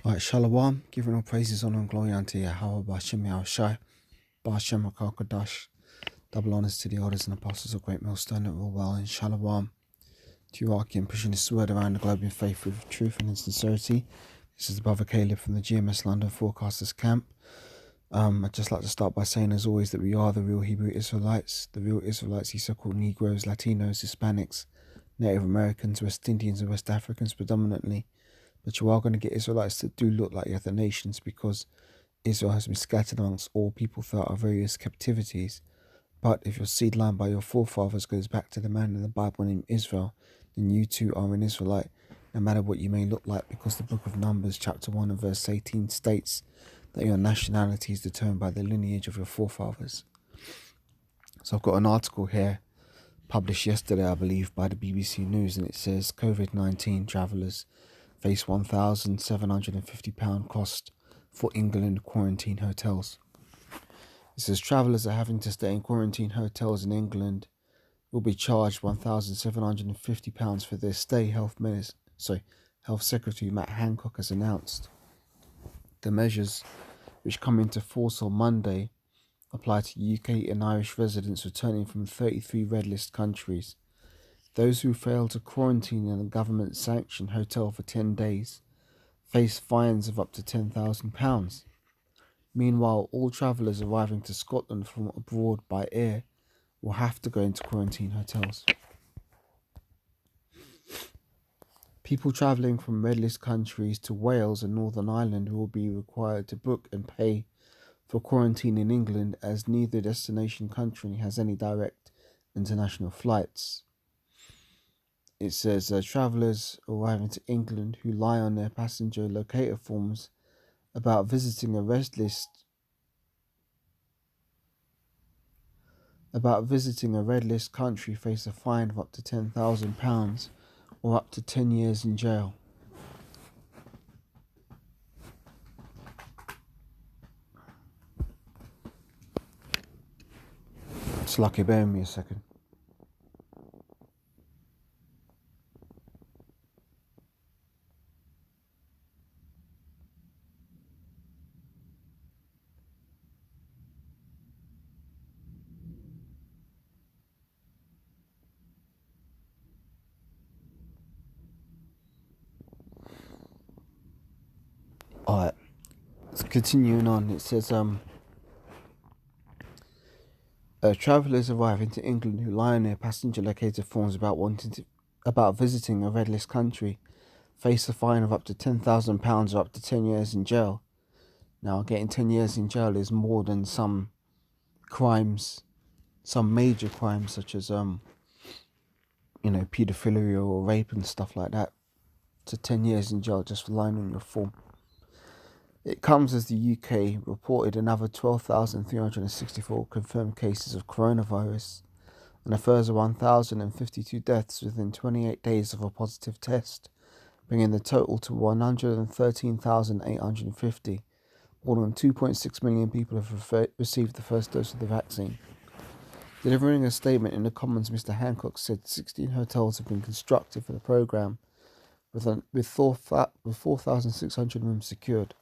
Alright, Shalom, giving all praises, honor, and glory unto Yahweh, Bashem Yahushai, Bashem Akakadash. Double honors to the elders and apostles of Great Millstone that rule well, and Shalom to you, Archie, and pushing this word around the globe in faith with truth and in sincerity. This is the brother Caleb from the GMS London Forecasters Camp. I'd just like to start by saying, as always, that we are the real Hebrew Israelites, these so-called Negroes, Latinos, Hispanics, Native Americans, West Indians, and West Africans predominantly. But you are going to get Israelites that do look like the other nations, because Israel has been scattered amongst all people throughout our various captivities. But if your seed line by your forefathers goes back to the man in the Bible named Israel, then you too are an Israelite, no matter what you may look like, because the book of Numbers chapter 1 and verse 18 states that your nationality is determined by the lineage of your forefathers. So I've got an article here published yesterday, I believe, by the BBC News, and it says COVID-19 travellers face £1,750 cost for England quarantine hotels. It says travellers are having to stay in quarantine hotels in England will be charged £1,750 for their stay, Health Secretary Matt Hancock has announced. The measures, which come into force on Monday, apply to UK and Irish residents returning from 33 red list countries. Those who fail to quarantine in a government-sanctioned hotel for 10 days face fines of up to £10,000. Meanwhile, all travellers arriving to Scotland from abroad by air will have to go into quarantine hotels. People travelling from red list countries to Wales and Northern Ireland will be required to book and pay for quarantine in England, as neither destination country has any direct international flights. It says travellers arriving to England who lie on their passenger locator forms about visiting a red list country face a fine of up to £10,000 or up to 10 years in jail. It's lucky, bear with me a second. Alright, continuing on, it says travellers arriving to England who lie on their passenger locator forms about visiting a red list country face a fine of up to £10,000 or up to 10 years in jail. Now, getting 10 years in jail is more than some major crimes such as paedophilia or rape and stuff like that. To 10 years in jail just for lying on your form. It comes as the UK reported another 12,364 confirmed cases of coronavirus and a further 1,052 deaths within 28 days of a positive test, bringing the total to 113,850. More than 2.6 million people have received the first dose of the vaccine. Delivering a statement in the Commons, Mr. Hancock said 16 hotels have been constructed for the programme, with 4,600 rooms secured.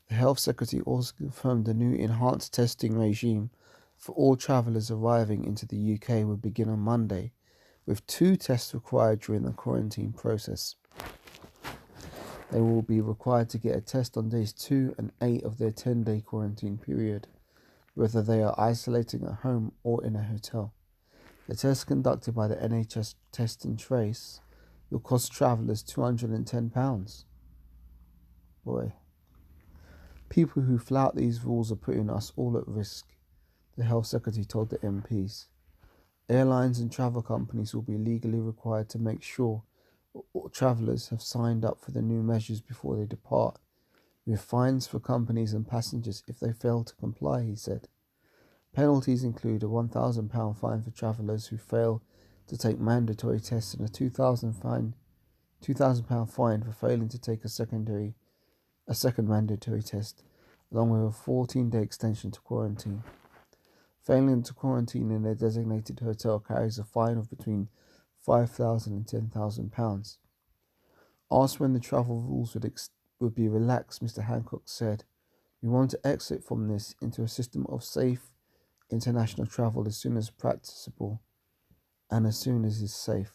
The Health Secretary also confirmed a new enhanced testing regime for all travellers arriving into the UK will begin on Monday, with 2 tests required during the quarantine process. They will be required to get a test on days 2 and 8 of their 10-day quarantine period, whether they are isolating at home or in a hotel. The test conducted by the NHS Test and Trace will cost travellers £210. Boy. People who flout these rules are putting us all at risk, the Health Secretary told the MPs. Airlines and travel companies will be legally required to make sure all travellers have signed up for the new measures before they depart, with fines for companies and passengers if they fail to comply, he said. Penalties include a £1,000 fine for travellers who fail to take mandatory tests and a £2,000 fine for failing to take a second mandatory test, along with a 14-day extension to quarantine. Failing to quarantine in a designated hotel carries a fine of between £5,000 and £10,000. Asked when the travel rules would would be relaxed, Mr. Hancock said. We want to exit from this into a system of safe international travel as soon as practicable and as soon as is safe.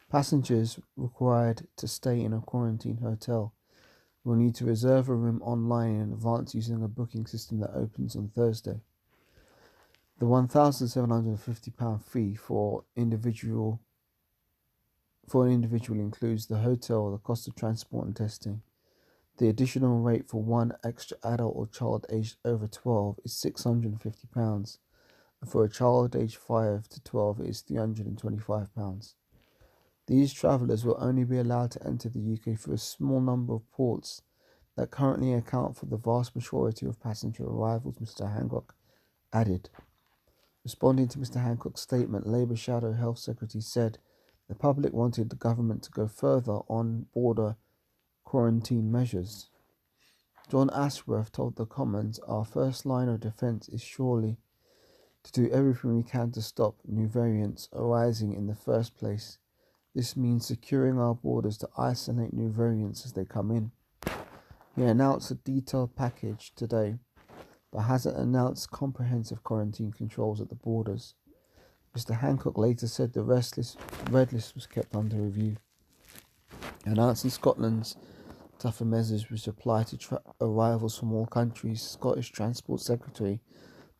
Passengers required to stay in a quarantine hotel will need to reserve a room online in advance using a booking system that opens on Thursday. The £1,750 fee for an individual includes the hotel, the cost of transport and testing. The additional rate for one extra adult or child aged over 12 is £650, and for a child aged 5 to 12 it is £325. These travellers will only be allowed to enter the UK through a small number of ports that currently account for the vast majority of passenger arrivals, Mr. Hancock added. Responding to Mr. Hancock's statement, Labour Shadow Health Secretary said the public wanted the government to go further on border quarantine measures. John Ashworth told the Commons, "Our first line of defence is surely to do everything we can to stop new variants arising in the first place. This means securing our borders to isolate new variants as they come in." He announced a detailed package today, but hasn't announced comprehensive quarantine controls at the borders. Mr. Hancock later said the red list was kept under review. Announcing Scotland's tougher measures which apply to arrivals from all countries, Scottish Transport Secretary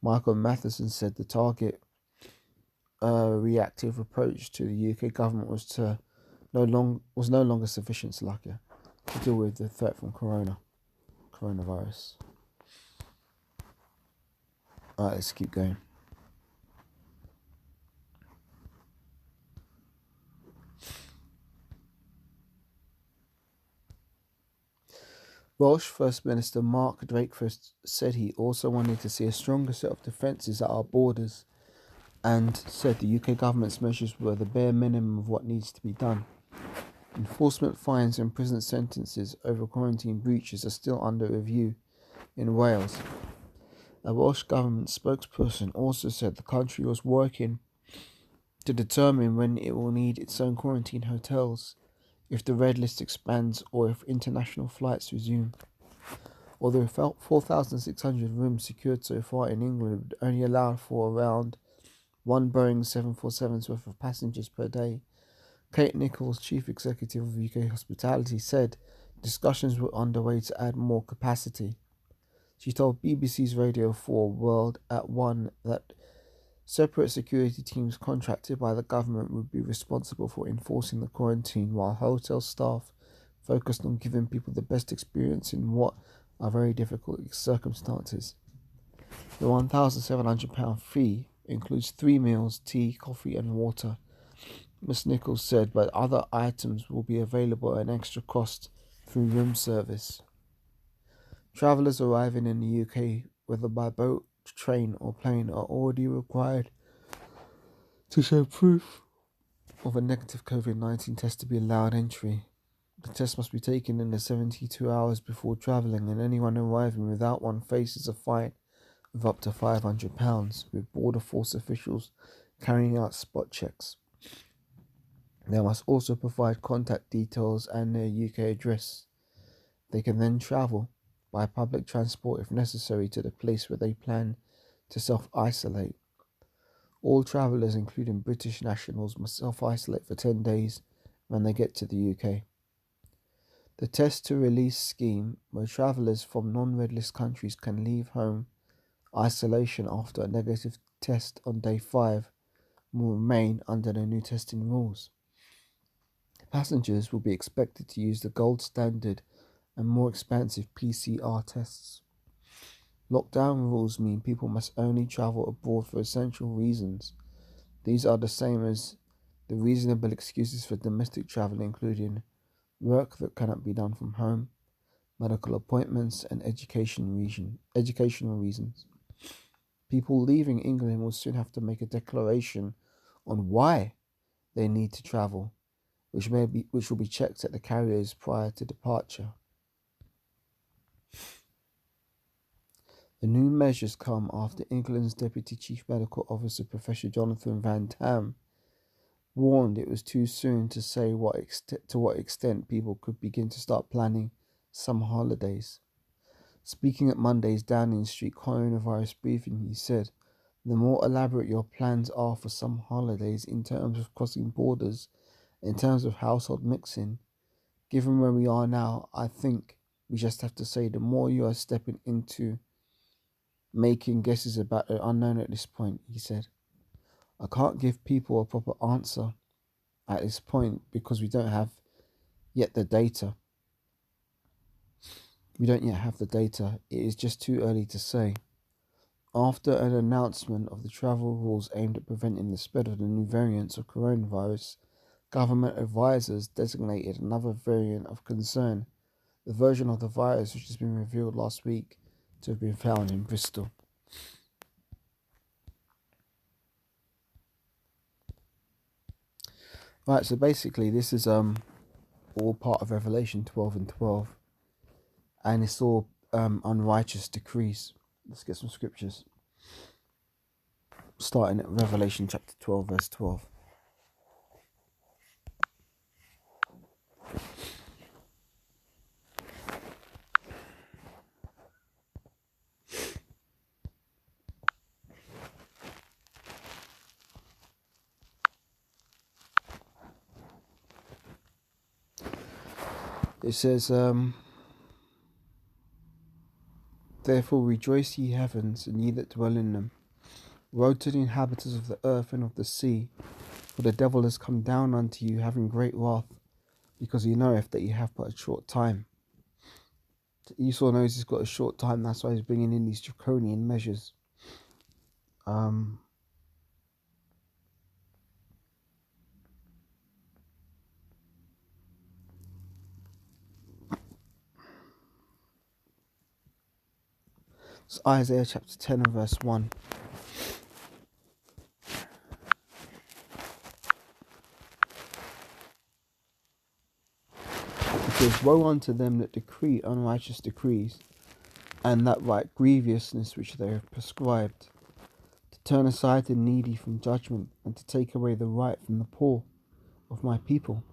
Michael Matheson said the target reactive approach to the UK government was no longer sufficient, Slovakia, to deal with the threat from coronavirus. Alright, let's keep going. Welsh First Minister Mark Drakeford said he also wanted to see a stronger set of defences at our borders, and said the UK government's measures were the bare minimum of what needs to be done. Enforcement fines and prison sentences over quarantine breaches are still under review in Wales. A Welsh government spokesperson also said the country was working to determine when it will need its own quarantine hotels, if the red list expands or if international flights resume. Although 4,600 rooms secured so far in England would only allow for around one Boeing 747's worth of passengers per day, Kate Nichols, Chief Executive of UK Hospitality, said discussions were underway to add more capacity. She told BBC's Radio 4 World at 1 that separate security teams contracted by the government would be responsible for enforcing the quarantine, while hotel staff focused on giving people the best experience in what are very difficult circumstances. The £1,700 fee includes 3 meals, tea, coffee and water, Ms. Nichols said, but other items will be available at an extra cost through room service. Travellers arriving in the UK, whether by boat, train or plane, are already required to show proof of a negative COVID-19 test to be allowed entry. The test must be taken in the 72 hours before travelling, and anyone arriving without one faces a fine of up to £500, with Border Force officials carrying out spot checks. They must also provide contact details and their UK address. They can then travel by public transport if necessary to the place where they plan to self-isolate. All travellers, including British nationals, must self-isolate for 10 days when they get to the UK. The test to release scheme, where travellers from non-red list countries can leave home isolation after a negative test on day 5, will remain under the new testing rules. Passengers will be expected to use the gold standard and more expensive PCR tests. Lockdown rules mean people must only travel abroad for essential reasons. These are the same as the reasonable excuses for domestic travel, including work that cannot be done from home, medical appointments, and educational reasons. People leaving England will soon have to make a declaration on why they need to travel, which will be checked at the carriers prior to departure. The new measures come after England's Deputy Chief Medical Officer, Professor Jonathan Van Tam, warned it was too soon to say to what extent people could begin to start planning summer holidays. Speaking at Monday's Downing Street coronavirus briefing, he said, "The more elaborate your plans are for summer holidays in terms of crossing borders, in terms of household mixing, given where we are now, I think we just have to say the more you are stepping into making guesses about the unknown at this point," he said. "I can't give people a proper answer at this point because we don't have yet the data. We don't yet have the data. It is just too early to say." After an announcement of the travel rules aimed at preventing the spread of the new variants of coronavirus, government advisors designated another variant of concern, the version of the virus which has been revealed last week to have been found in Bristol. Right, so basically this is all part of Revelation 12 and 12, and it's all unrighteous decrees. Let's get some scriptures. Starting at Revelation chapter 12, verse 12. It says, "Therefore rejoice, ye heavens, and ye that dwell in them. Woe to the inhabitants of the earth and of the sea, for the devil has come down unto you, having great wrath, because he knoweth that ye have but a short time." Esau knows he's got a short time, that's why he's bringing in these draconian measures. It's Isaiah chapter 10 and verse 1. It says, "Woe unto them that decree unrighteous decrees, and that write grievousness which they have prescribed, to turn aside the needy from judgment, and to take away the right from the poor of my people,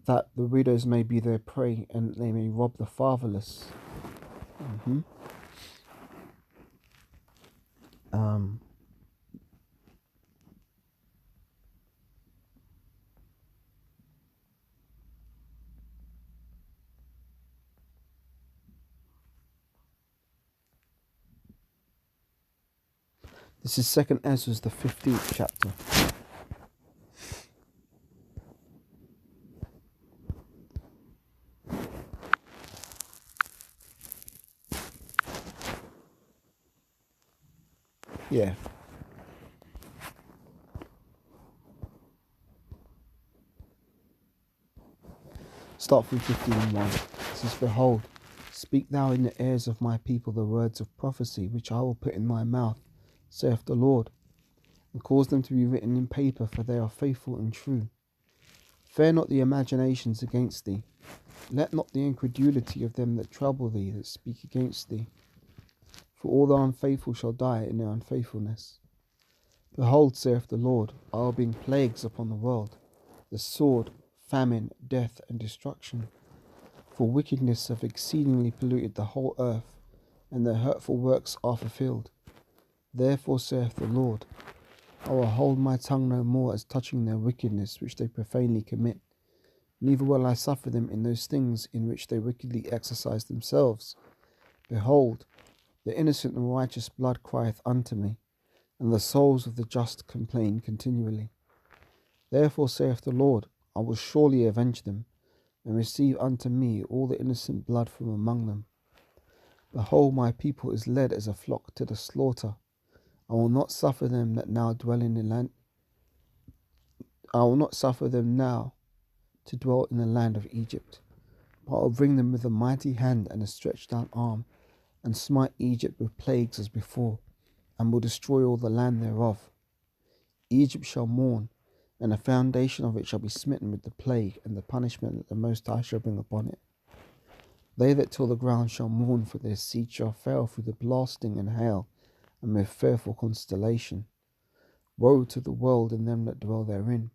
that the widows may be their prey, and they may rob the fatherless." This is 2nd Ezra, the 15th chapter. Yeah. Start from 15:1. It says, "Behold, speak thou in the ears of my people the words of prophecy, which I will put in my mouth, saith the Lord, and cause them to be written in paper, for they are faithful and true. Fear not the imaginations against thee. Let not the incredulity of them that trouble thee, that speak against thee. For all the unfaithful shall die in their unfaithfulness. Behold, saith the Lord, I will bring plagues upon the world, the sword, famine, death, and destruction. For wickedness hath exceedingly polluted the whole earth, and their hurtful works are fulfilled. Therefore saith the Lord, I will hold my tongue no more as touching their wickedness which they profanely commit, neither will I suffer them in those things in which they wickedly exercise themselves. Behold, the innocent and righteous blood crieth unto me, and the souls of the just complain continually. Therefore saith the Lord, I will surely avenge them, and receive unto me all the innocent blood from among them. Behold, my people is led as a flock to the slaughter. I will not suffer them that now dwell in the land. I will not suffer them now to dwell in the land of Egypt, but I will bring them with a mighty hand and a stretched out arm, and smite Egypt with plagues as before, and will destroy all the land thereof. Egypt shall mourn, and the foundation of it shall be smitten with the plague, and the punishment that the Most High shall bring upon it. They that till the ground shall mourn, for their seed shall fail through the blasting and hail, and with fearful constellation. Woe to the world and them that dwell therein,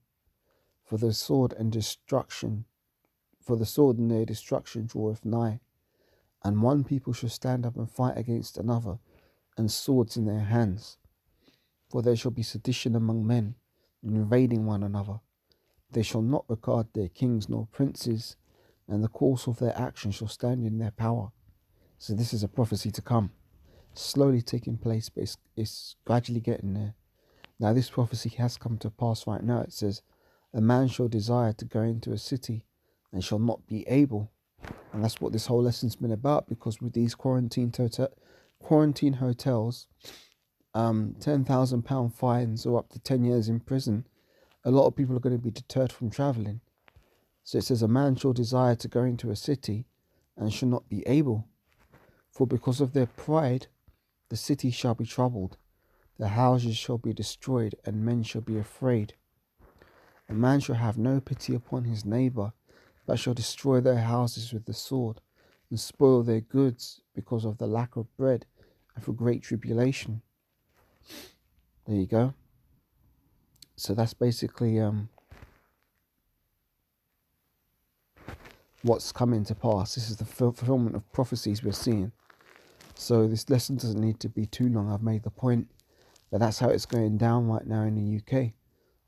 For the sword and their destruction draweth nigh. And one people shall stand up and fight against another, and swords in their hands. For there shall be sedition among men, invading one another. They shall not regard their kings nor princes, and the course of their action shall stand in their power. So this is a prophecy to come. Slowly taking place, but it's gradually getting there. Now this prophecy has come to pass right now. It says, a man shall desire to go into a city and shall not be able. And that's what this whole lesson's been about, because with these quarantine hotels, £10,000 fines or up to 10 years in prison, a lot of people are going to be deterred from travelling. So it says, a man shall desire to go into a city and shall not be able. For because of their pride, the city shall be troubled, the houses shall be destroyed, and men shall be afraid. A man shall have no pity upon his neighbour, but shall destroy their houses with the sword, and spoil their goods because of the lack of bread, and for great tribulation. There you go. So that's basically what's coming to pass. This is the fulfillment of prophecies we're seeing. So this lesson doesn't need to be too long. I've made the point that that's how it's going down right now in the UK.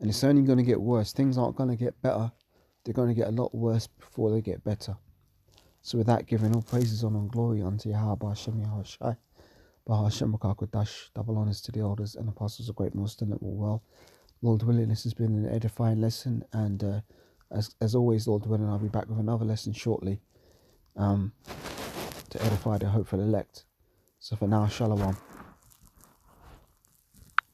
And it's only going to get worse. Things aren't going to get better. They're going to get a lot worse before they get better. So with that, giving all praises, honor and glory unto Yahweh Hashem Yahushai, Bahashem Kodash, double honors to the elders and apostles of Great Millstone that were well. Lord willing, this has been an edifying lesson, and as always, Lord willing, I'll be back with another lesson shortly to edify the hopeful elect. So for now, Shalom.